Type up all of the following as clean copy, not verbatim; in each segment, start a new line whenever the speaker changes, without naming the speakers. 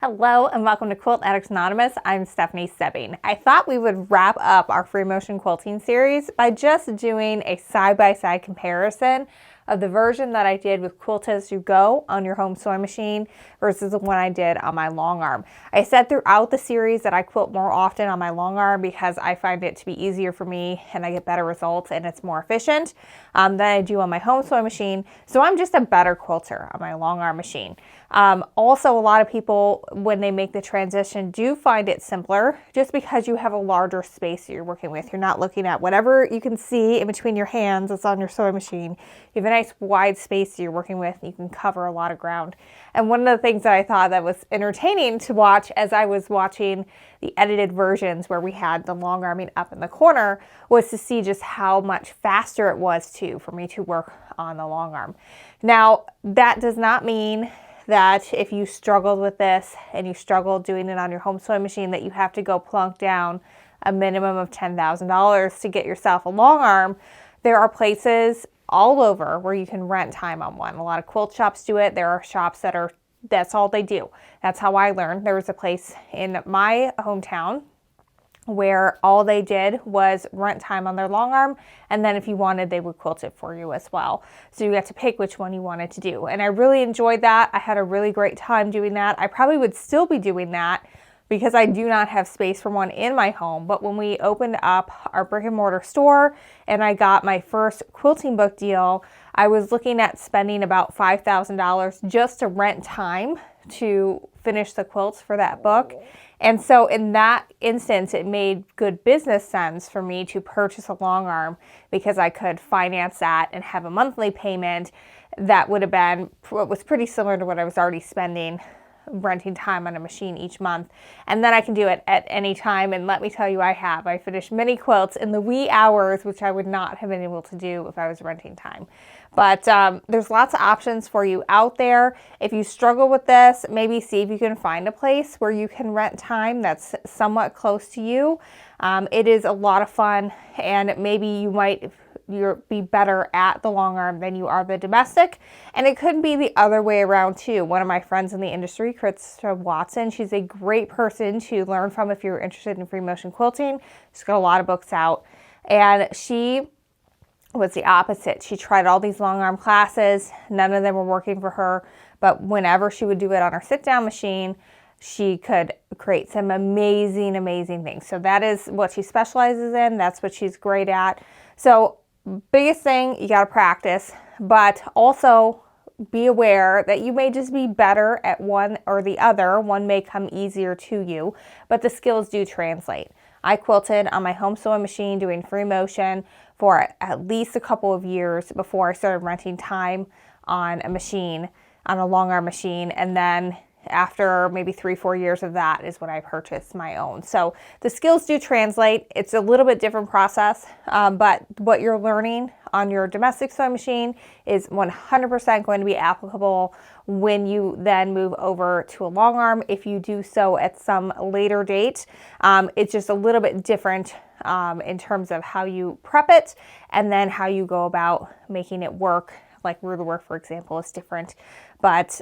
Hello and welcome to Quilt Addicts Anonymous. I'm Stephanie Soebbing. I thought we would wrap up our free motion quilting series by just doing a side-by-side comparison of the version that I did with Quilt as you go on your home sewing machine versus the one I did on my Longarm. I said throughout the series that I quilt more often on my Longarm because I find it to be easier for me and I get better results and it's more efficient than I do on my home sewing machine. So I'm just a better quilter on my Longarm machine. Also, a lot of people, when they make the transition, do find it simpler just because you have a larger space that you're working with. You're not looking at whatever you can see in between your hands that's on your sewing machine. You have a nice wide space that you're working with and you can cover a lot of ground. And one of the things that I thought that was entertaining to watch as I was watching the edited versions where we had the long arming up in the corner was to see just how much faster it was too for me to work on the long arm. Now, that does not mean that if you struggled with this and you struggled doing it on your home sewing machine that you have to go plunk down a minimum of $10,000 to get yourself a long arm. There are places all over where you can rent time on one. A lot of quilt shops do it. There are shops that's all they do. That's how I learned. There was a place in my hometown where all they did was rent time on their long arm, and then if you wanted, they would quilt it for you as well. So you got to pick which one you wanted to do. And I really enjoyed that. I had a really great time doing that. I probably would still be doing that because I do not have space for one in my home. But when we opened up our brick and mortar store and I got my first quilting book deal, I was looking at spending about $5,000 just to rent time to finish the quilts for that book. And so in that instance, it made good business sense for me to purchase a long arm because I could finance that and have a monthly payment that would have been, was pretty similar to what I was already spending renting time on a machine each month. And then I can do it at any time. And let me tell you, I finished many quilts in the wee hours, which I would not have been able to do if I was renting time. But there's lots of options for you out there. If you struggle with this, maybe see if you can find a place where you can rent time that's somewhat close to you. It is a lot of fun, and maybe you'll be better at the long arm than you are the domestic. And it could be the other way around too. One of my friends in the industry, Krista Watson, she's a great person to learn from if you're interested in free motion quilting. She's got a lot of books out, and she was the opposite. She tried all these long arm classes. None of them were working for her, but whenever she would do it on her sit down machine, she could create some amazing, amazing things. So that is what she specializes in. That's what she's great at. So biggest thing, you got to practice, but also be aware that you may just be better at one or the other. One may come easier to you, but the skills do translate. I quilted on my home sewing machine doing free motion for at least a couple of years before I started renting time on a machine, on a long arm machine. And then after maybe 3-4 years of that is when I purchased my own. So the skills do translate. It's a little bit different process, but what you're learning on your domestic sewing machine is 100% going to be applicable when you then move over to a long arm. If you do so at some later date, it's just a little bit different in terms of how you prep it and then how you go about making it work. Like ruler work, for example, is different, but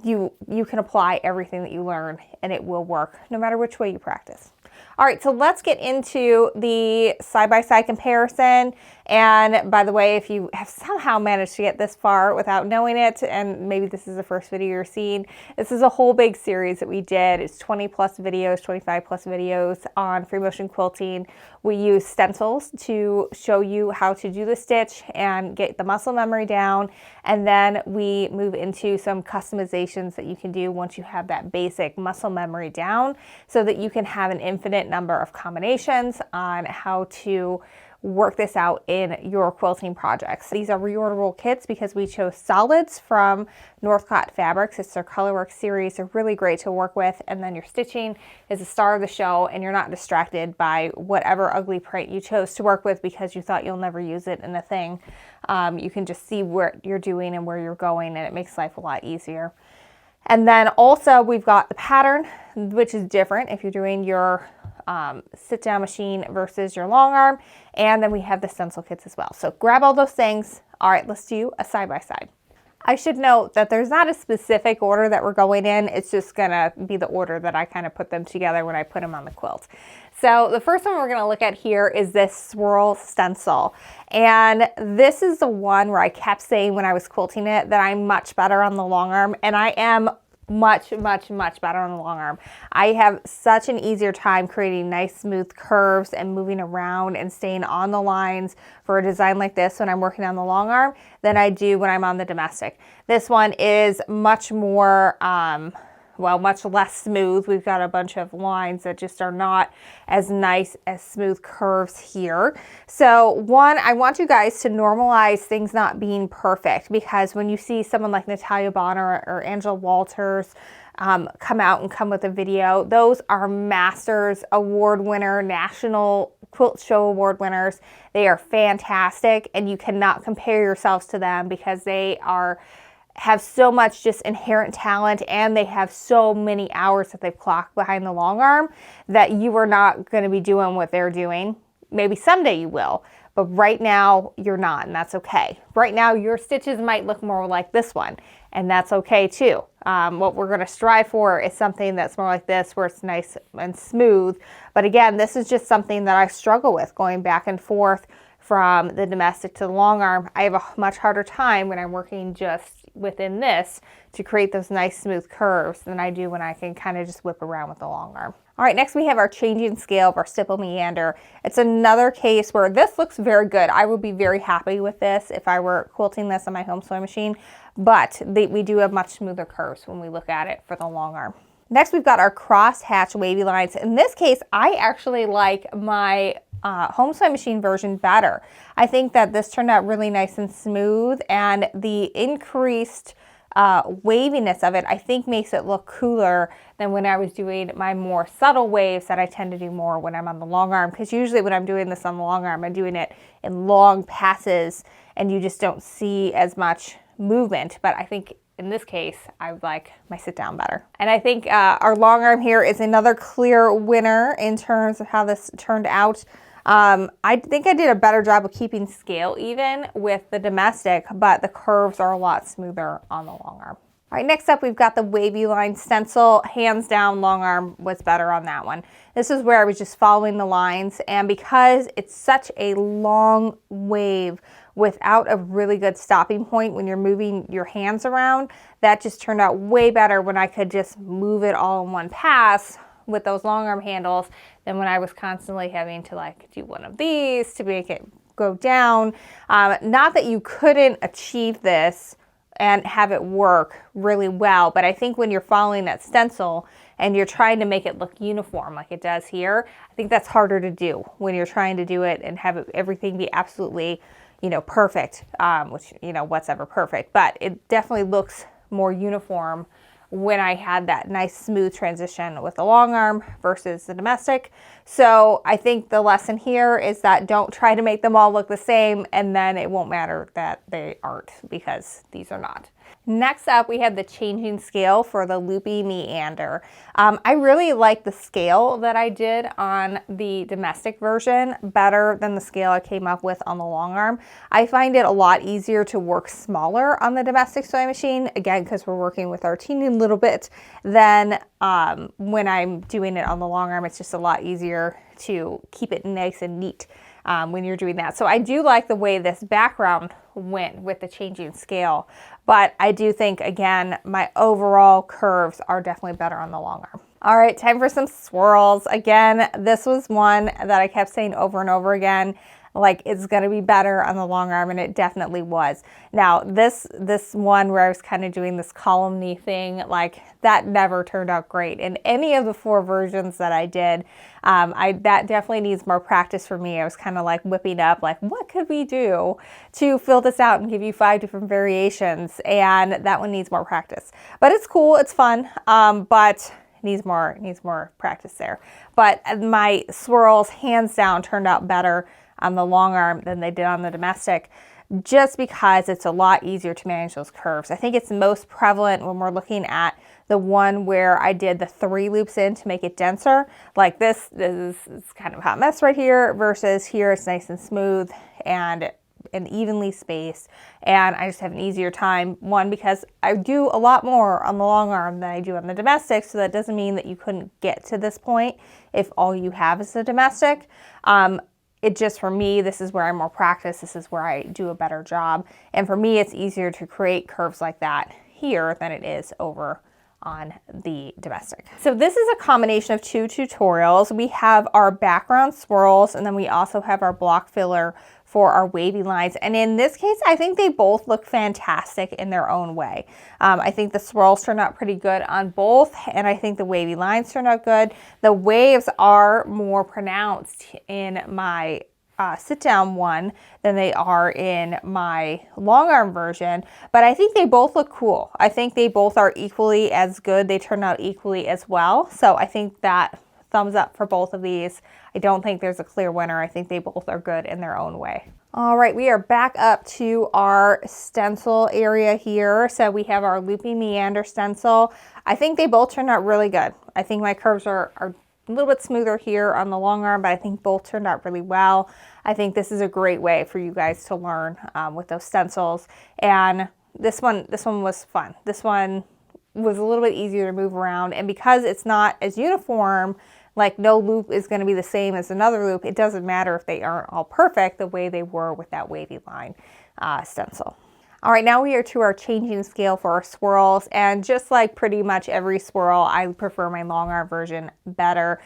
you can apply everything that you learn and it will work no matter which way you practice. All right, so let's get into the side-by-side comparison. And by the way, if you have somehow managed to get this far without knowing it, and maybe this is the first video you're seeing, this is a whole big series that we did. It's 20 plus videos, 25 plus videos on free motion quilting. We use stencils to show you how to do the stitch and get the muscle memory down. And then we move into some customizations that you can do once you have that basic muscle memory down so that you can have an infinite number of combinations on how to work this out in your quilting projects. These are reorderable kits because we chose solids from Northcott Fabrics. It's their Colorworks series. They're really great to work with, and then your stitching is the star of the show and you're not distracted by whatever ugly print you chose to work with because you thought you'll never use it in a thing. You can just see what you're doing and where you're going, and it makes life a lot easier. And then also we've got the pattern, which is different if you're doing your sit down machine versus your long arm. And then we have the stencil kits as well. So grab all those things. All right, let's do a side by side. I should note that there's not a specific order that we're going in. It's just gonna be the order that I kind of put them together when I put them on the quilt. So the first one we're gonna look at here is this Swirl Stencil. And this is the one where I kept saying when I was quilting it that I'm much better on the long arm, and I am much better on the long arm. I have such an easier time creating nice smooth curves and moving around and staying on the lines for a design like this when I'm working on the long arm than I do when I'm on the domestic. This one is much more well, much less smooth. We've got a bunch of lines that just are not as nice as smooth curves here. So one, I want you guys to normalize things not being perfect, because when you see someone like Natalia Bonner or Angela Walters come out and come with a video, those are Masters Award winner, National Quilt Show Award winners. They are fantastic, and you cannot compare yourselves to them because they have so much just inherent talent, and they have so many hours that they've clocked behind the long arm that you are not going to be doing what they're doing. Maybe someday you will, but right now you're not, and that's okay. Right now your stitches might look more like this one, and that's okay too. What we're going to strive for is something that's more like this, where it's nice and smooth. But again, this is just something that I struggle with, going back and forth from the domestic to the long arm. I have a much harder time when I'm working just within this to create those nice smooth curves than I do when I can kind of just whip around with the long arm. All right, next we have our changing scale of our stipple meander. It's another case where this looks very good. I would be very happy with this if I were quilting this on my home sewing machine, but we do have much smoother curves when we look at it for the long arm. Next, we've got our crosshatch wavy lines. In this case, I actually like my home sewing machine version better. I think that this turned out really nice and smooth, and the increased waviness of it, I think, makes it look cooler than when I was doing my more subtle waves that I tend to do more when I'm on the long arm, because usually when I'm doing this on the long arm, I'm doing it in long passes and you just don't see as much movement. But I think in this case, I would like my sit down better. And I think our long arm here is another clear winner in terms of how this turned out. I think I did a better job of keeping scale even with the domestic, but the curves are a lot smoother on the long arm. All right, next up we've got the Wavy Line stencil. Hands down, long arm was better on that one. This is where I was just following the lines, and because it's such a long wave without a really good stopping point when you're moving your hands around, that just turned out way better when I could just move it all in one pass with those long arm handles than when I was constantly having to like do one of these to make it go down. Not that you couldn't achieve this and have it work really well, but I think when you're following that stencil and you're trying to make it look uniform like it does here, I think that's harder to do when you're trying to do it and have everything be absolutely, you know, perfect, which, you know, what's ever perfect, but it definitely looks more uniform when I had that nice smooth transition with the long arm versus the domestic. So I think the lesson here is that don't try to make them all look the same, and then it won't matter that they aren't, because these are not. Next up, we have the changing scale for the Loopy meander. I really like the scale that I did on the domestic version better than the scale I came up with on the long arm. I find it a lot easier to work smaller on the domestic sewing machine, again, because we're working with our teeny little bit, than when I'm doing it on the long arm. It's just a lot easier to keep it nice and neat when you're doing that. So I do like the way this background went with the changing scale, but I do think, again, my overall curves are definitely better on the long arm. All right, time for some swirls. Again, this was one that I kept saying over and over again, like it's gonna be better on the long arm, and it definitely was. Now this one where I was kind of doing this column-y thing, like that never turned out great in any of the 4 versions that I did. That definitely needs more practice for me. I was kind of like whipping up, like what could we do to fill this out and give you 5 different variations, and that one needs more practice. But it's cool, it's fun, but needs more practice there. But my swirls hands down turned out better on the long arm than they did on the domestic, just because it's a lot easier to manage those curves. I think it's most prevalent when we're looking at the one where I did the 3 loops in to make it denser. Like this is kind of a hot mess right here, versus here it's nice and smooth, and and evenly spaced, and I just have an easier time. One, because I do a lot more on the long arm than I do on the domestic, so that doesn't mean that you couldn't get to this point if all you have is a domestic. It just, for me, this is where I'm more practiced. This is where I do a better job. And for me, it's easier to create curves like that here than it is over on the domestic. So this is a combination of two tutorials. We have our background swirls, and then we also have our block filler for our wavy lines. And in this case, I think they both look fantastic in their own way. I think the swirls turned out pretty good on both, and I think the wavy lines turned out good. The waves are more pronounced in my sit down one than they are in my long arm version, but I think they both look cool. I think they both are equally as good. They turn out equally as well. So I think that thumbs up for both of these. I don't think there's a clear winner. I think they both are good in their own way. All right, we are back up to our stencil area here. So we have our Loopy Meander stencil. I think they both turned out really good. I think my curves are a little bit smoother here on the long arm, but I think both turned out really well. I think this is a great way for you guys to learn with those stencils. And this one was fun. This one was a little bit easier to move around, and because it's not as uniform, like no loop is going to be the same as another loop, it doesn't matter if they aren't all perfect the way they were with that wavy line stencil. All right, now we are to our changing scale for our swirls, and just like pretty much every swirl, I prefer my long arm version better,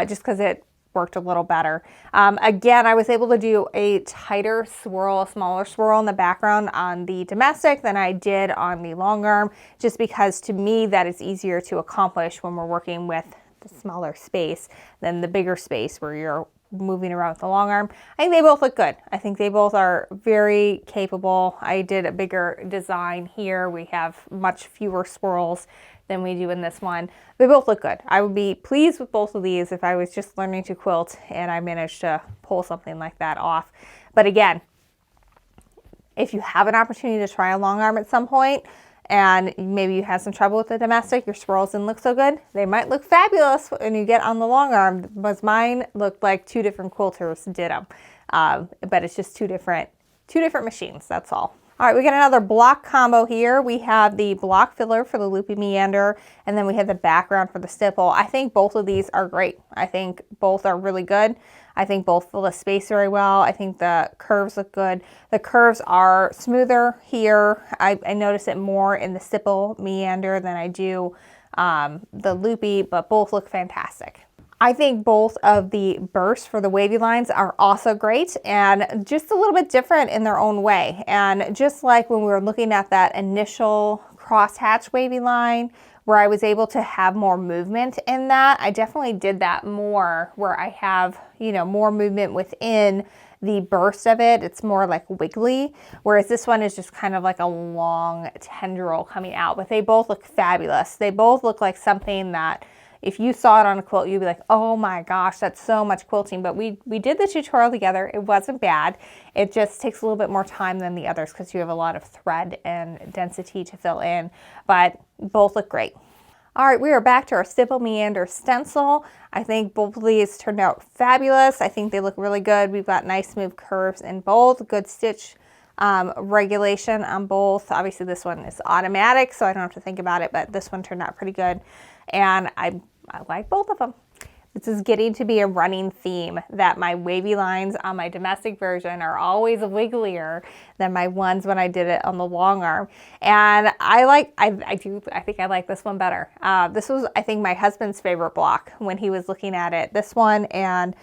just because it worked a little better. Again, I was able to do a tighter swirl, a smaller swirl in the background on the domestic than I did on the long arm, just because to me that is easier to accomplish when we're working with the smaller space than the bigger space where you're moving around with the long arm. I think they both look good. I think they both are very capable. I did a bigger design here. We have much fewer swirls than we do in this one. They both look good. I would be pleased with both of these if I was just learning to quilt and I managed to pull something like that off. But again, if you have an opportunity to try a long arm at some point, and maybe you had some trouble with the domestic, your swirls didn't look so good, they might look fabulous when you get on the long arm, because mine looked like two different quilters did them. But it's just two different machines, that's all. All right, we got another block combo here. We have the block filler for the Loopy Meander, and then we have the background for the stipple. I think both of these are great. I think both are really good. I think both fill the space very well. I think the curves look good. The curves are smoother here. I notice it more in the stipple meander than I do the Loopy, but both look fantastic. I think both of the bursts for the wavy lines are also great and just a little bit different in their own way. And just like when we were looking at that initial crosshatch wavy line, where I was able to have more movement in that, I definitely did that more, where I have, you know, more movement within the burst of it. It's more like wiggly, whereas this one is just kind of like a long tendril coming out. But they both look fabulous. They both look like something that if you saw it on a quilt, you'd be like, oh my gosh, that's so much quilting. But we did the tutorial together. It wasn't bad. It just takes a little bit more time than the others because you have a lot of thread and density to fill in, but both look great. All right, we are back to our stipple meander stencil. I think both of these turned out fabulous. I think they look really good. We've got nice smooth curves in both, good stitch regulation on both. Obviously this one is automatic, so I don't have to think about it, but this one turned out pretty good. And I like both of them. This is getting to be a running theme, that my wavy lines on my domestic version are always wigglier than my ones when I did it on the long arm. And I think I like this one better. This was, I think, my husband's favorite block when he was looking at it. This one and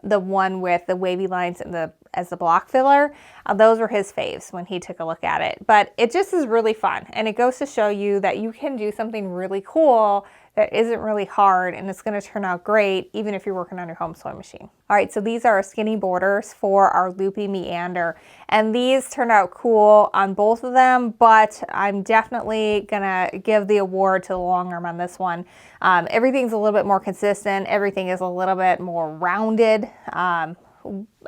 the one with the wavy lines and as the block filler, those were his faves when he took a look at it. But it just is really fun, and it goes to show you that you can do something really cool that isn't really hard, and it's going to turn out great even if you're working on your home sewing machine. All right, so these are our skinny borders for our Loopy Meander, and these turned out cool on both of them, but I'm definitely gonna give the award to the long arm on this one. Everything's a little bit more consistent. Everything is a little bit more rounded.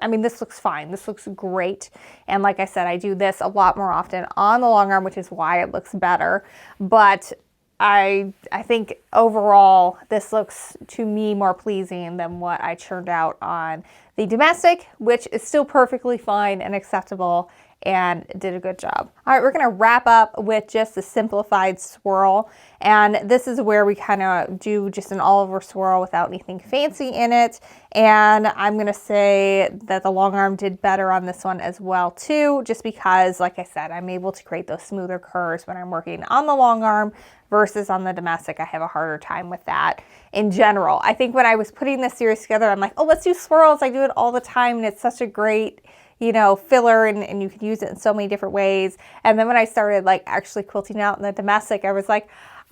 I mean, this looks fine. This looks great. And like I said, I do this a lot more often on the long arm, which is why it looks better. But I think overall this looks to me more pleasing than what I churned out on the domestic, which is still perfectly fine and acceptable and did a good job. All right, we're gonna wrap up with just the simplified swirl. And this is where we kind of do just an all over swirl without anything fancy in it. And I'm gonna say that the long arm did better on this one as well too, just because, like I said, I'm able to create those smoother curves when I'm working on the long arm versus on the domestic. I have a harder time with that in general. I think when I was putting this series together, I'm like, oh, let's do swirls. I do it all the time and it's such a great, you know, filler, and you can use it in so many different ways. And then when I started like actually quilting out in the domestic, I was like,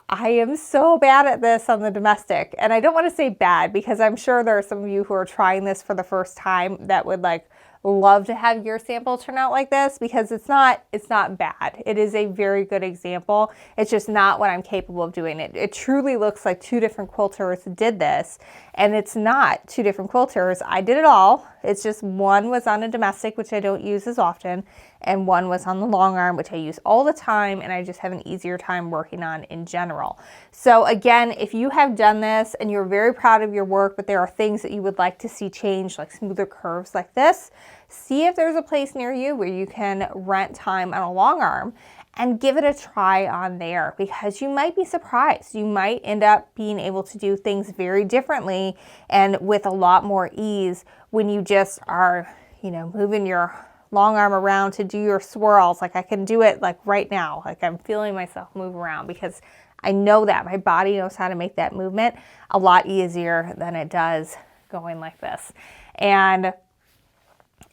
I am so bad at this on the domestic. And I don't want to say bad, because I'm sure there are some of you who are trying this for the first time that would like love to have your sample turn out like this, because it's not bad. It is a very good example. It's just not what I'm capable of doing. It truly looks like two different quilters did this, and it's not two different quilters. I did it all. It's just one was on a domestic, which I don't use as often, and one was on the long arm, which I use all the time, and I just have an easier time working on in general. So again, if you have done this and you're very proud of your work, but there are things that you would like to see change, like smoother curves like this, see if there's a place near you where you can rent time on a long arm and give it a try on there, because you might be surprised. You might end up being able to do things very differently and with a lot more ease when you just are, you know, moving your long arm around to do your swirls. Like I can do it like right now. Like I'm feeling myself move around because I know that my body knows how to make that movement a lot easier than it does going like this. And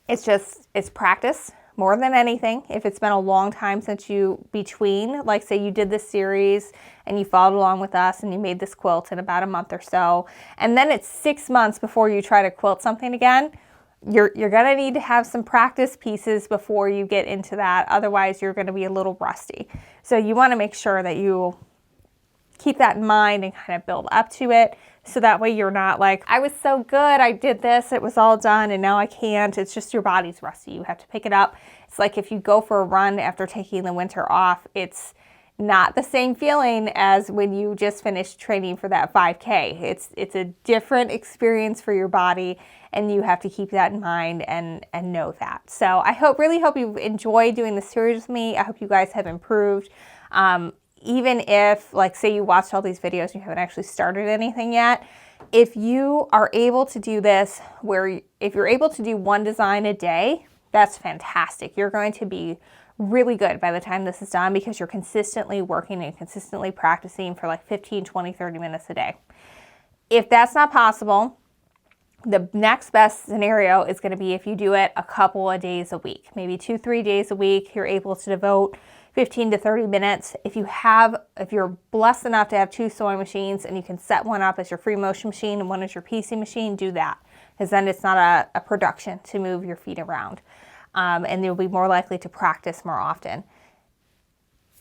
it's practice more than anything. If it's been a long time since like say you did this series and you followed along with us and you made this quilt in about a month or so, and then it's 6 months before you try to quilt something again, you're gonna need to have some practice pieces before you get into that. Otherwise you're gonna be a little rusty. So you wanna make sure that you keep that in mind and kind of build up to it. So that way you're not like, I was so good, I did this, it was all done, and now I can't. It's just your body's rusty. You have to pick it up. It's like if you go for a run after taking the winter off, it's not the same feeling as when you just finished training for that 5K. It's a different experience for your body, and you have to keep that in mind and know that. So I really hope you've enjoyed doing this series with me. I hope you guys have improved. Even if, like, say you watched all these videos and you haven't actually started anything yet, if you are able to do this, if you're able to do one design a day, that's fantastic. You're going to be really good by the time this is done, because you're consistently working and consistently practicing for like 15, 20, 30 minutes a day. If that's not possible, the next best scenario is going to be if you do it a couple of days a week, maybe 2-3 days a week. You're able to devote 15 to 30 minutes. If you're blessed enough to have 2 sewing machines and you can set one up as your free motion machine and one as your PC machine, do that, because then it's not a production to move your feet around. And you'll be more likely to practice more often.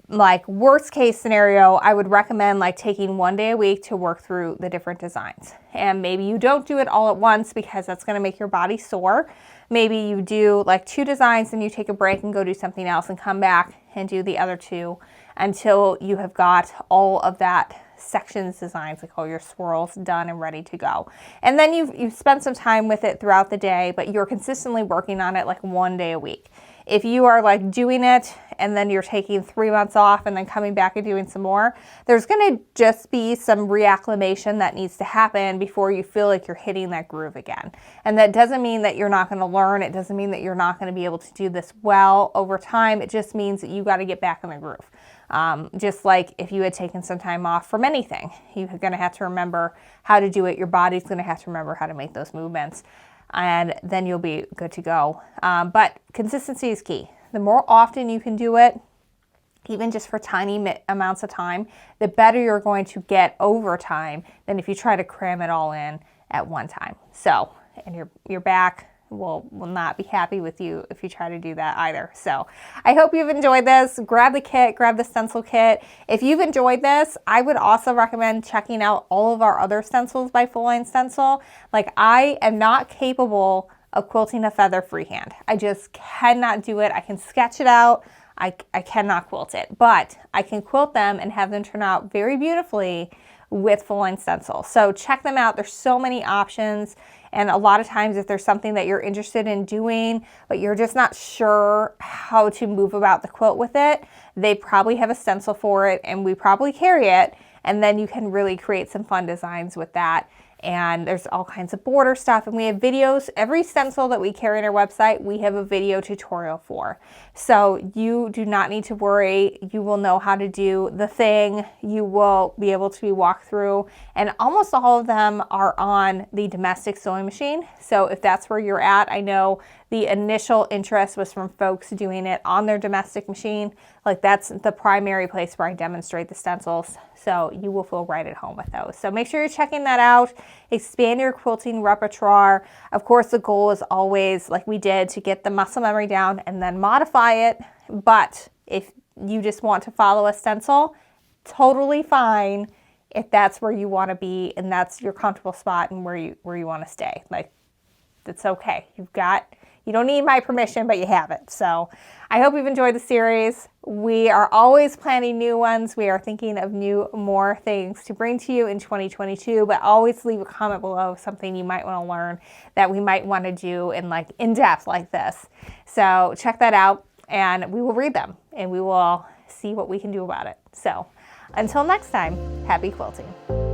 Like worst case scenario, I would recommend like taking 1 day a week to work through the different designs. And maybe you don't do it all at once, because that's going to make your body sore. Maybe you do like 2 designs and you take a break and go do something else and come back and do the other 2 until you have got all of that sections designs, like all your swirls done and ready to go. And then you've spent some time with it throughout the day, but you're consistently working on it like 1 day a week. If you are like doing it and then you're taking 3 months off and then coming back and doing some more, there's going to just be some reacclimation that needs to happen before you feel like you're hitting that groove again. And that doesn't mean that you're not going to learn. It doesn't mean that you're not going to be able to do this well over time. It just means that you got to get back in the groove. Just like if you had taken some time off from anything, you're going to have to remember how to do it. Your body's going to have to remember how to make those movements, and then you'll be good to go. But consistency is key. The more often you can do it, even just for tiny amounts of time, the better you're going to get over time than if you try to cram it all in at one time. So, and your back will not be happy with you if you try to do that either. So I hope you've enjoyed this. Grab the kit, grab the stencil kit. If you've enjoyed this, I would also recommend checking out all of our other stencils by Full Line Stencil. Like, I am not capable of quilting a feather freehand. I just cannot do it. I can sketch it out. I cannot quilt it, but I can quilt them and have them turn out very beautifully with full line stencils. So check them out. There's so many options. And a lot of times if there's something that you're interested in doing, but you're just not sure how to move about the quilt with it, they probably have a stencil for it and we probably carry it. And then you can really create some fun designs with that. And there's all kinds of border stuff, and we have videos. Every stencil that we carry on our website, we have a video tutorial for. So you do not need to worry. You will know how to do the thing. You will be able to be walked through, and almost all of them are on the domestic sewing machine. So if that's where you're at, I know the initial interest was from folks doing it on their domestic machine. Like that's the primary place where I demonstrate the stencils. So you will feel right at home with those. So make sure you're checking that out. Expand your quilting repertoire. Of course, the goal is always, like we did, to get the muscle memory down and then modify it. But if you just want to follow a stencil, totally fine if that's where you want to be and that's your comfortable spot and where you want to stay. Like, it's okay. You don't need my permission, but you have it. So I hope you've enjoyed the series. We are always planning new ones. We are thinking of more things to bring to you in 2022, but always leave a comment below something you might want to learn that we might want to do in depth like this. So check that out and we will read them and we will see what we can do about it. So until next time, happy quilting.